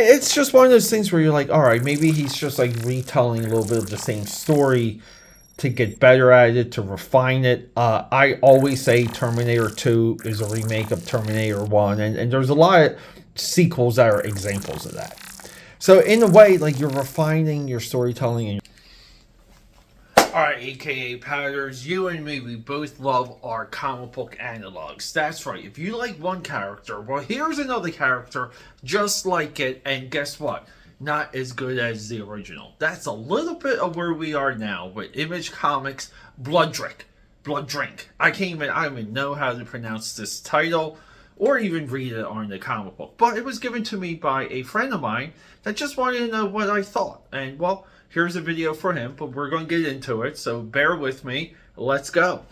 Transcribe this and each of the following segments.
it's just one of those things where you're like, all right, maybe he's just like retelling a little bit of the same story to get better at it, to refine it. I always say Terminator 2 is a remake of Terminator 1, and there's a lot of sequels that are examples of that. So in a way, like, you're refining your storytelling. And alright, aka Powders, you and me, we both love our comic book analogs. That's right, if you like one character, well, here's another character just like it, and guess what? Not as good as the original. That's a little bit of where we are now with Image Comics' BLOODRIK. BLOODRIK. I don't even know how to pronounce this title or even read it on the comic book. But it was given to me by a friend of mine that just wanted to know what I thought. And, well, here's a video for him, but we're going to get into it, so bear with me. Let's go.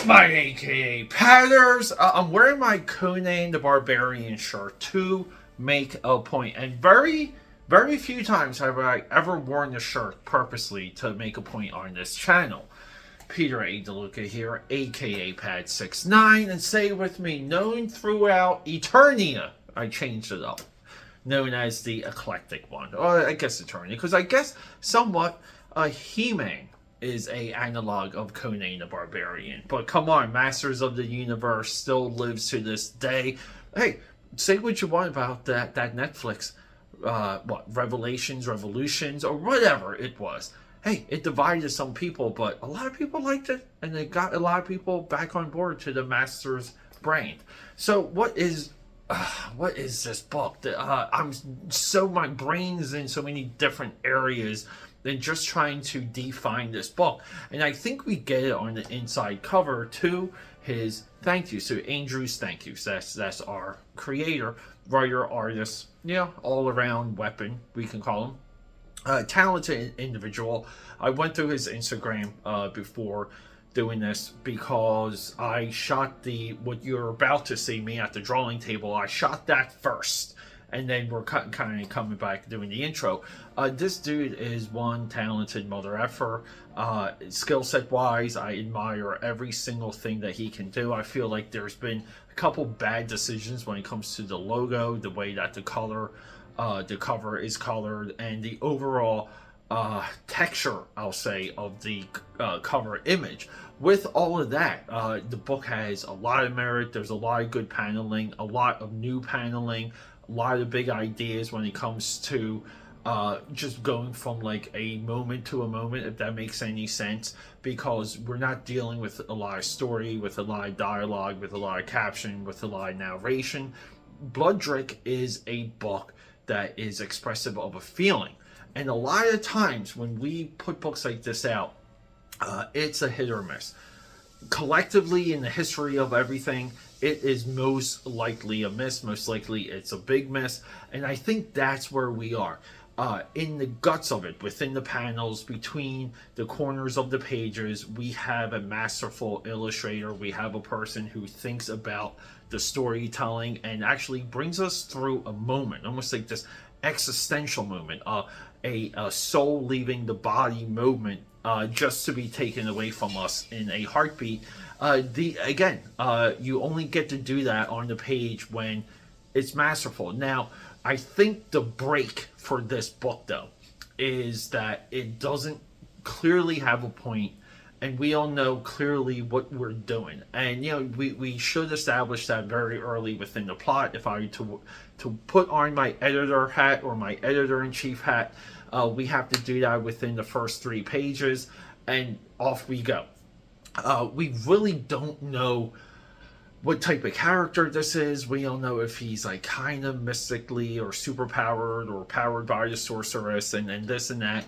My aka Patters. I'm wearing my Conan the Barbarian shirt to make a point, and very few times have I ever worn the shirt purposely to make a point on this channel. Peter A. DeLuca here, aka Pad69, and say with me, known throughout Eternia, I changed it up, known as the eclectic one, or I guess Eternia, because I guess somewhat He-Man is a analog of Conan the Barbarian. But come on, Masters of the Universe still lives to this day. Hey, say what you want about that Netflix, Revolutions, or whatever it was. Hey, it divided some people, but a lot of people liked it, and it got a lot of people back on board to the Masters brand. So what is this book? My brain's in so many different areas than just trying to define this book. And I think we get it on the inside cover to his thank you. So Andrew's thank yous. That's our creator, writer, artist, all around weapon, we can call him. Talented individual. I went through his Instagram before doing this because I shot what you're about to see me at the drawing table. I shot that first, and then we're kind of coming back doing the intro. This dude is one talented mother effer. Skill set wise, I admire every single thing that he can do. I feel like there's been a couple bad decisions when it comes to the logo, the way that the cover is colored, and the overall texture, I'll say, of the cover image. With all of that, the book has a lot of merit. There's a lot of good paneling, a lot of new paneling, a lot of big ideas when it comes to just going from like a moment to a moment, if that makes any sense, because we're not dealing with a lot of story, with a lot of dialogue, with a lot of caption, with a lot of narration. BLOODRIK is a book that is expressive of a feeling, and a lot of times when we put books like this out, it's a hit or miss. Collectively, in the history of everything, it is most likely a miss. Most likely it's a big miss, and I think that's where we are. In the guts of it, within the panels, between the corners of the pages, we have a masterful illustrator. We have a person who thinks about the storytelling and actually brings us through a moment, almost like this existential moment, a soul leaving the body moment, just to be taken away from us in a heartbeat. You only get to do that on the page when it's masterful. Now, I think the break for this book, though, is that it doesn't clearly have a point, and we all know clearly what we're doing. And, we should establish that very early within the plot. If I were to put on my editor hat or my editor-in-chief hat, we have to do that within the first 3 pages, and off we go. We really don't know what type of character this is. We don't know if he's like kind of mystically or super powered or powered by the sorceress and this and that,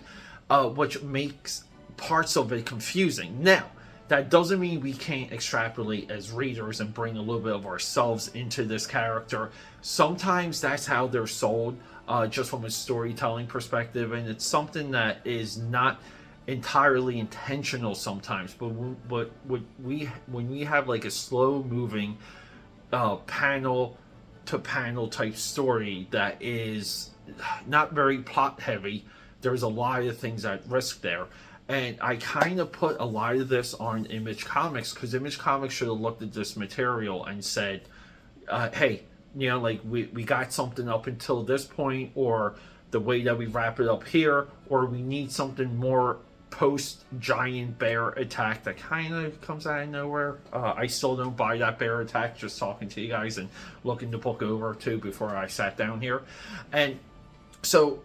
which makes parts of it confusing. Now, that doesn't mean we can't extrapolate as readers and bring a little bit of ourselves into this character. Sometimes that's how they're sold, just from a storytelling perspective, and it's something that is not entirely intentional sometimes. But when we have like a slow moving panel to panel type story that is not very plot heavy. There's a lot of things at risk there. And I kind of put a lot of this on Image Comics, because Image Comics should have looked at this material and said, hey, like we got something up until this point, or the way that we wrap it up here, or we need something more post giant bear attack that kind of comes out of nowhere. I still don't buy that bear attack, just talking to you guys and looking the book over too before I sat down here. And so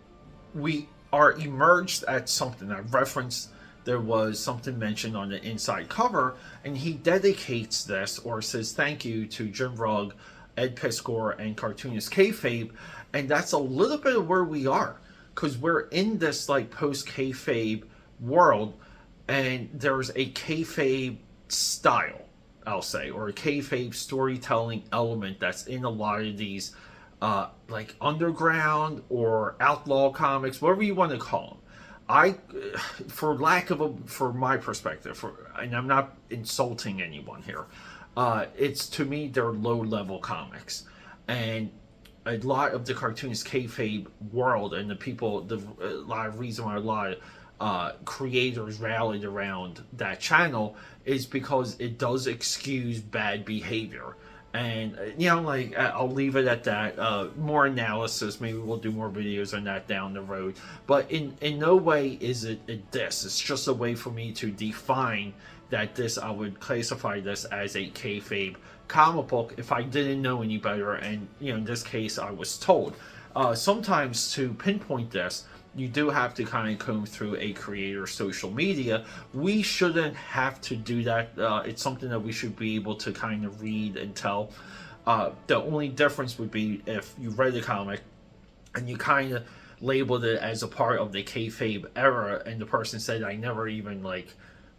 we are emerged at something. I referenced there was something mentioned on the inside cover, and he dedicates this, or says thank you to Jim Rugg, Ed Piskor, and cartoonist Kayfabe. And that's a little bit of where we are, because we're in this like post Kayfabe world, and there's a Kayfabe style, I'll say, or a Kayfabe storytelling element that's in a lot of these like underground or outlaw comics, whatever you want to call them. For my perspective, and I'm not insulting anyone here, it's, to me, they're low-level comics. And a lot of the cartoonist kayfabe world, and a lot of reason why a lot of creators rallied around that channel is because it does excuse bad behavior. And, like, I'll leave it at that. More analysis. Maybe we'll do more videos on that down the road. But in no way is it a diss. It's just a way for me to define that I would classify this as a kayfabe comic book if I didn't know any better. And, in this case, I was told. Sometimes to pinpoint this, you do have to kind of comb through a creator's social media. We shouldn't have to do that. It's something that we should be able to kind of read and tell. The only difference would be if you read the comic and you kind of labeled it as a part of the kayfabe era, and the person said, I never even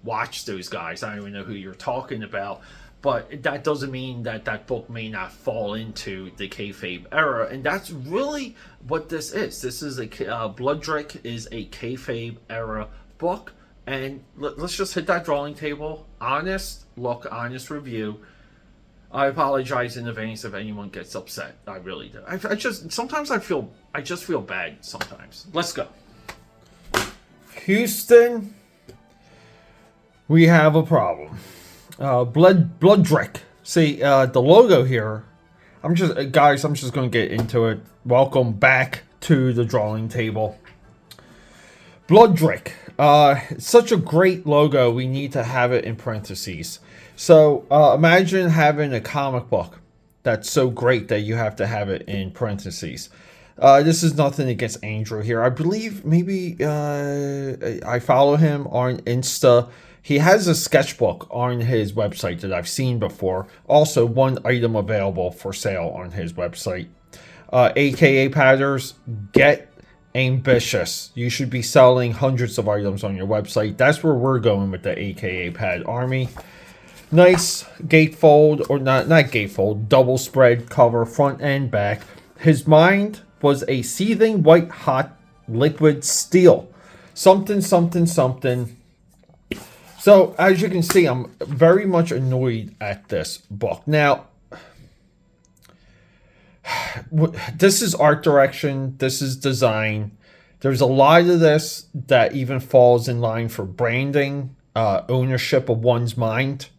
watched those guys. I don't even know who you're talking about. But that doesn't mean that book may not fall into the kayfabe era, and that's really what this is. This is BLOODRIK is a kayfabe era book, and let's just hit that drawing table. Honest look, honest review. I apologize in advance if anyone gets upset. I really do. I just feel bad sometimes. Let's go. Houston, we have a problem. BLOODRIK. See, the logo here, I'm just going to get into it. Welcome back to the drawing table. BLOODRIK. Such a great logo, we need to have it in parentheses. So, imagine having a comic book that's so great that you have to have it in parentheses. This is nothing against Andrew here. I believe maybe I follow him on Insta. He has a sketchbook on his website that I've seen before. Also, one item available for sale on his website. AKAPADers, get ambitious. You should be selling hundreds of items on your website. That's where we're going with the AKAPAD army. Nice gatefold, or not gatefold, double spread cover, front and back. His mind was a seething white hot liquid steel. Something, something, something. So, as you can see, I'm very much annoyed at this book. Now, this is art direction. This is design. There's a lot of this that even falls in line for branding, ownership of one's mind.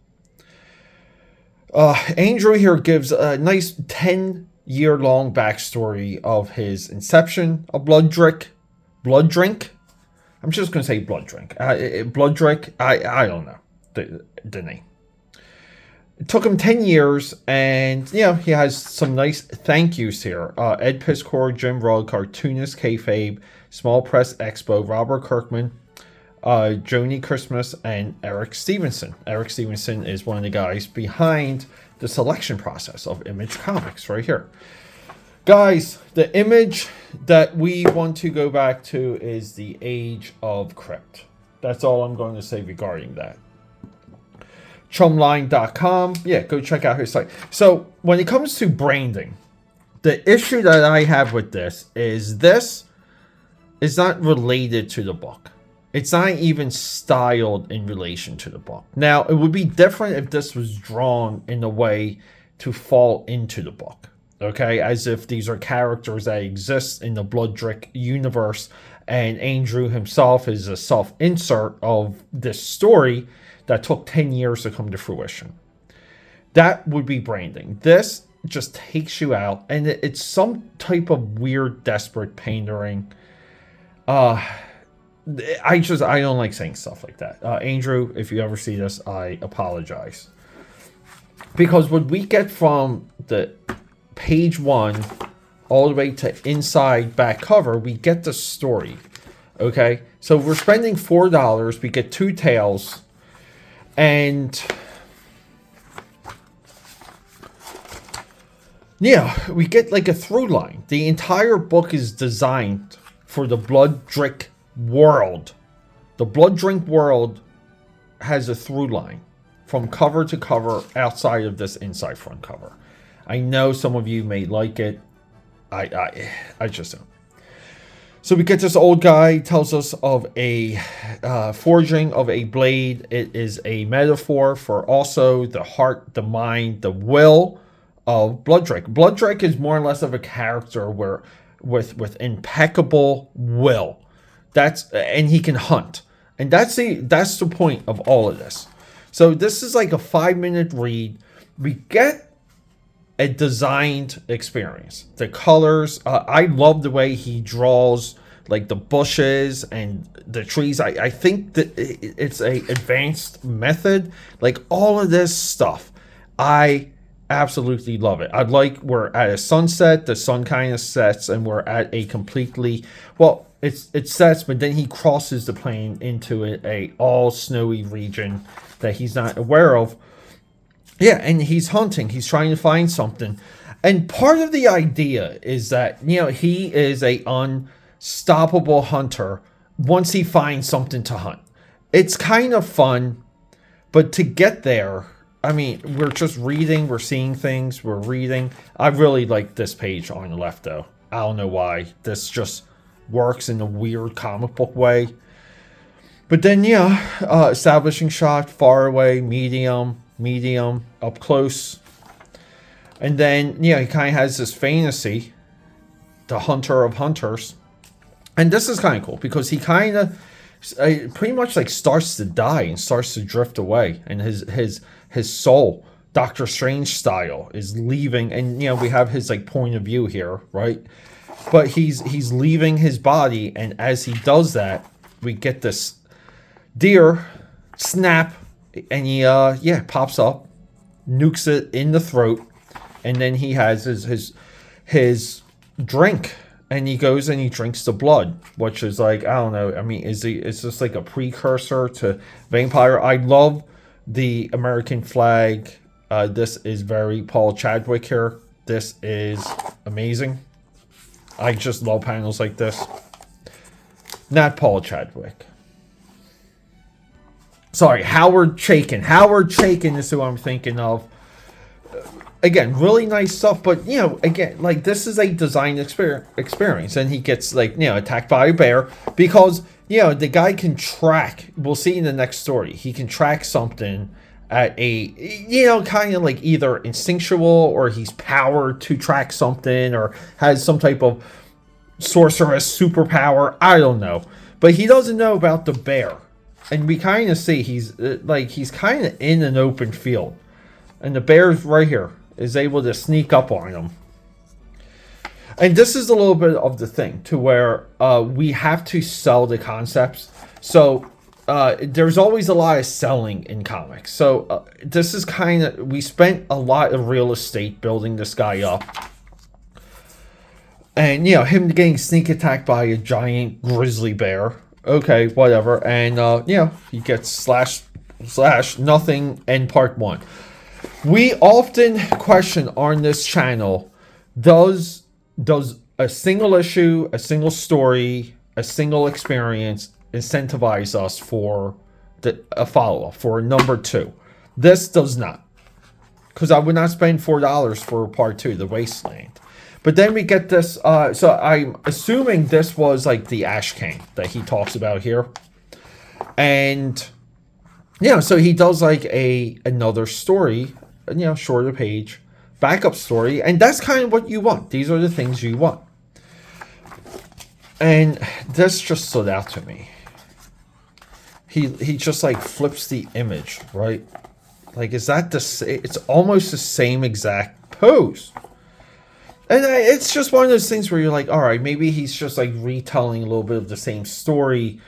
Andrew here gives a nice 10-year-long backstory of his inception of BLOODRIK. I'm just going to say BLOODRIK. BLOODRIK, I don't know the name. It took him 10 years, and, he has some nice thank yous here. Ed Piskor, Jim Rugg, cartoonist Kayfabe, Small Press Expo, Robert Kirkman, Joni Christmas, and Eric Stevenson. Eric Stevenson is one of the guys behind the selection process of Image Comics right here. Guys, the image that we want to go back to is the Age of Crypt. That's all I'm going to say regarding that. Chumline.com. Yeah, go check out his site. So, when it comes to branding, the issue that I have with this is not related to the book. It's not even styled in relation to the book. Now, it would be different if this was drawn in a way to fall into the book. Okay, as if these are characters that exist in the BLOODRIK universe, and Andrew himself is a self-insert of this story that took 10 years to come to fruition. That would be branding. This just takes you out, and it's some type of weird, desperate pandering. I don't like saying stuff like that. Andrew, if you ever see this, I apologize. Because what we get from the page 1 all the way to inside back cover, we get the story. Okay, so we're spending $4. We get 2 tales, and yeah, we get like a through line. The entire book is designed for the BLOODRIK world. The BLOODRIK world has a through line from cover to cover outside of this inside front cover. I know some of you may like it. I just don't. So we get this old guy tells us of a forging of a blade. It is a metaphor for also the heart, the mind, the will of BLOODRIK. BLOODRIK is more or less of a character where with impeccable will. And he can hunt. And that's the point of all of this. So this is like a 5-minute read. We get a designed experience. The colors, I love the way he draws like the bushes and the trees. I think that it's a advanced method. Like all of this stuff, I absolutely love it. I'd like we're at a sunset, the sun kind of sets, and we're at a completely, well, it sets, but then he crosses the plane into a all snowy region that he's not aware of. Yeah, and he's hunting. He's trying to find something. And part of the idea is that, he is a unstoppable hunter once he finds something to hunt. It's kind of fun, but to get there, I mean, we're just reading, we're seeing things, we're reading. I really like this page on the left, though. I don't know why. This just works in a weird comic book way. But then, establishing shot, far away, medium, up close. And then, he kind of has this fantasy, the hunter of hunters. And this is kind of cool because he kind of pretty much like starts to die and starts to drift away. And his soul, Doctor Strange style, is leaving. And, we have his like point of view here, right? But he's leaving his body. And as he does that, we get this deer snap. And he, pops up, nukes it in the throat, and then he has his drink, and he goes and he drinks the blood, which is like, I don't know. I mean, it's just like a precursor to vampire. I love the American flag. This is very Paul Chadwick here. This is amazing. I just love panels like this. Not Paul Chadwick. Sorry, Howard Chaykin. Howard Chaykin is who I'm thinking of. Again, really nice stuff, but, again, like, this is a design experience. And he gets, like, attacked by a bear because, the guy can track. We'll see in the next story. He can track something at a, kind of like either instinctual or he's powered to track something or has some type of sorceress superpower. I don't know. But he doesn't know about the bear. And we kind of see he's kind of in an open field. And the bear's right here is able to sneak up on him. And this is a little bit of the thing to where we have to sell the concepts. So there's always a lot of selling in comics. So this is kind of, we spent a lot of real estate building this guy up. And, him getting sneak attacked by a giant grizzly bear. Okay, whatever. And, he gets slash nothing in part 1. We often question on this channel, does a single issue, a single story, a single experience incentivize us for a follow-up, for number 2? This does not. Because I would not spend $4 for part 2, The Wasteland. But then we get this, so I'm assuming this was like the Ash King that he talks about here. And, so he does like another story, shorter page, backup story, and that's kind of what you want. These are the things you want. And this just stood out to me. He just like flips the image, right? Like, is that it's almost the same exact pose. And it's just one of those things where you're like, all right, maybe he's just like retelling a little bit of the same story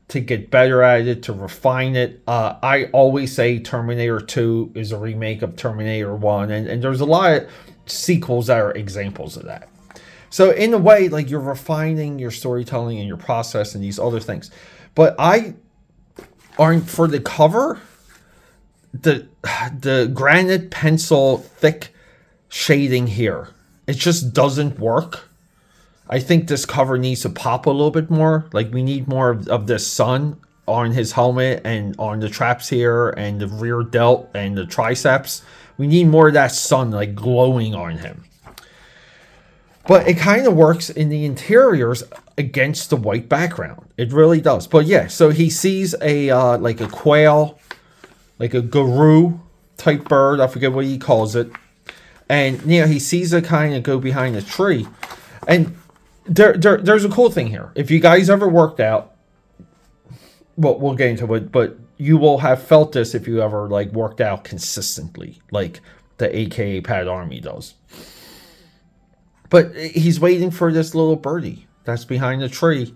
to get better at it, to refine it. I always say Terminator 2 is a remake of Terminator 1, and there's a lot of sequels that are examples of that. So in a way, like, you're refining your storytelling and your process and these other things. But for the cover, the granite pencil thick shading here, it just doesn't work. I think this cover needs to pop a little bit more. Like, we need more of the sun on his helmet and on the traps here and the rear delt and the triceps. We need more of that sun, like, glowing on him. But it kind of works in the interiors against the white background. It really does. But yeah, so he sees like a quail, like a guru type bird. I forget what he calls it. And, you know, he sees it kind of go behind a tree. And there's a cool thing here. If you guys ever worked out, well, we'll get into it, but you will have felt this if you ever, like, worked out consistently, like the AKAPAD Army does. But he's waiting for this little birdie that's behind the tree.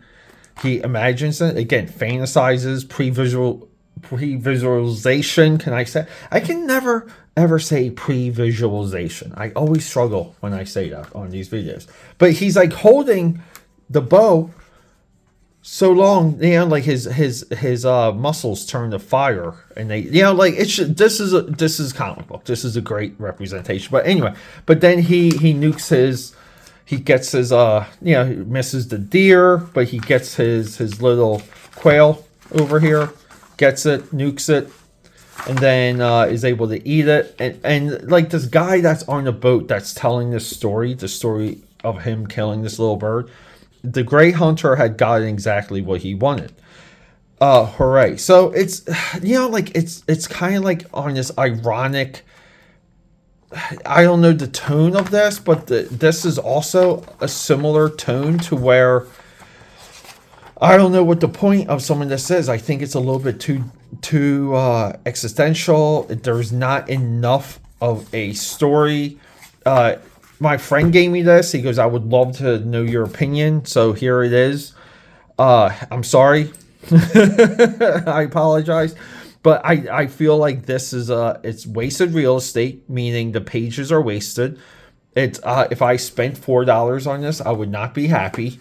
He imagines it. Again, fantasizes, pre-visualization. Can I say? I can never, ever say pre-visualization. I always struggle when I say that on these videos. But he's like holding the bow so long, you know, like his muscles turn to fire, and they, you know, like, this is comic book. This is a great representation. But anyway, but then he nukes his. He gets his, you know, he misses the deer, but he gets his little quail over here, gets it, nukes it, and then is able to eat it. And like, this guy that's on the boat that's telling this story, the story of him killing this little bird, the Grey Hunter had gotten exactly what he wanted. Hooray. So it's, you know, like, it's kind of like on this ironic, I don't know the tone of this, but this is also a similar tone to where, I don't know what the point of some of this is. I think it's a little bit too existential. There's not enough of a story. My friend gave me this. He goes, I would love to know your opinion. So here it is. I'm sorry. I apologize. But I feel like this is it's wasted real estate, meaning the pages are wasted. It's if I spent $4 on this, I would not be happy.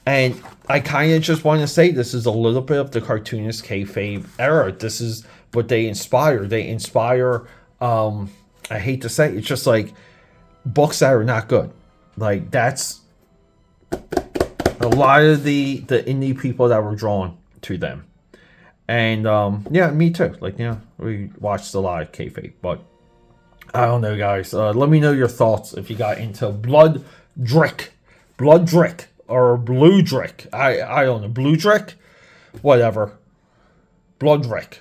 And I kind of just want to say this is a little bit of the cartoonist kayfabe era. This is what they inspire. They inspire, I hate to say, it's just like books that are not good. Like, that's a lot of the indie people that were drawn to them. And, yeah, me too. Like, yeah, we watched a lot of kayfabe, but I don't know, guys. Let me know your thoughts if you got into BLOODRIK, or BLOODRIK. I don't know, BLOODRIK? Whatever. BLOODRIK.